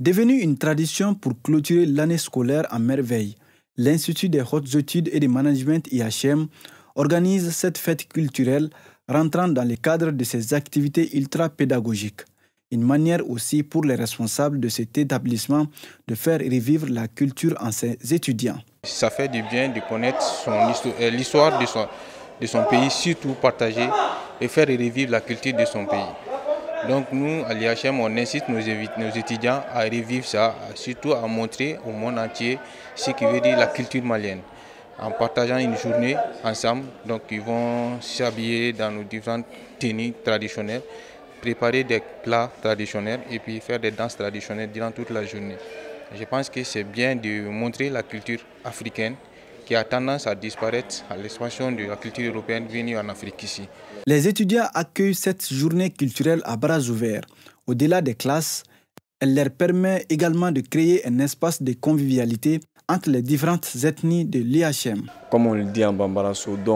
Devenue une tradition pour clôturer l'année scolaire en merveille, l'Institut des hautes études et de management IHM organise cette fête culturelle rentrant dans le cadre de ses activités ultra-pédagogiques. Une manière aussi pour les responsables de cet établissement de faire revivre la culture en ses étudiants. Ça fait du bien de connaître l'histoire de son pays, surtout partager et faire revivre la culture de son pays. Donc nous, à l'IHM, on incite nos étudiants à revivre ça, surtout à montrer au monde entier ce qui veut dire la culture malienne. En partageant une journée ensemble, donc ils vont s'habiller dans nos différentes tenues traditionnelles, préparer des plats traditionnels et puis faire des danses traditionnelles durant toute la journée. Je pense que c'est bien de montrer la culture africaine qui a tendance à disparaître à l'expansion de la culture européenne venue en Afrique ici. Les étudiants accueillent cette journée culturelle à bras ouverts. Au-delà des classes, elle leur permet également de créer un espace de convivialité entre les différentes ethnies de l'IHM. Comme on le dit en bambara, donc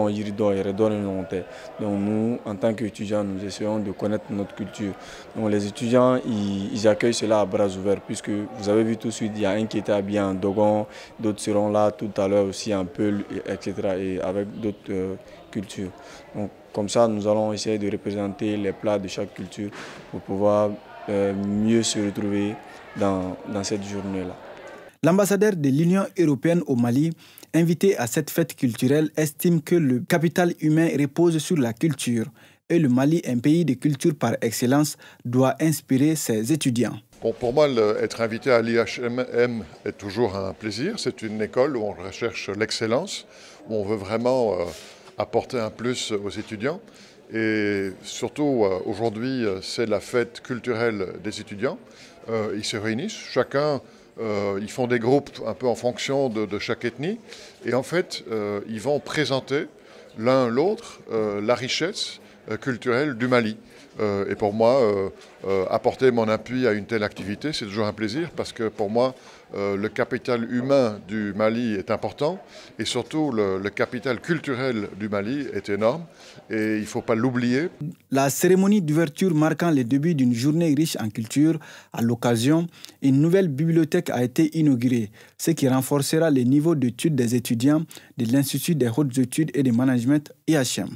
nous, en tant qu'étudiants, nous essayons de connaître notre culture. Donc les étudiants, ils accueillent cela à bras ouverts, puisque vous avez vu tout de suite, il y a un qui était habillé en dogon, d'autres seront là tout à l'heure aussi en peul, etc. et avec d'autres cultures. Donc comme ça, nous allons essayer de représenter les plats de chaque culture pour pouvoir mieux se retrouver dans cette journée-là. L'ambassadeur de l'Union européenne au Mali, invité à cette fête culturelle, estime que le capital humain repose sur la culture et le Mali, un pays de culture par excellence, doit inspirer ses étudiants. Bon, pour moi, être invité à l'IHM est toujours un plaisir. C'est une école où on recherche l'excellence, où on veut vraiment apporter un plus aux étudiants. Et surtout, aujourd'hui, c'est la fête culturelle des étudiants. Ils se réunissent, chacun... ils font des groupes un peu en fonction de chaque ethnie et en fait ils vont présenter l'un l'autre la richesse culturelle du Mali. Et pour moi, apporter mon appui à une telle activité, c'est toujours un plaisir parce que pour moi, le capital humain du Mali est important et surtout le capital culturel du Mali est énorme et il ne faut pas l'oublier. La cérémonie d'ouverture marquant le début d'une journée riche en culture, à l'occasion, une nouvelle bibliothèque a été inaugurée, ce qui renforcera le niveau d'études des étudiants de l'Institut des hautes études et de management IHM.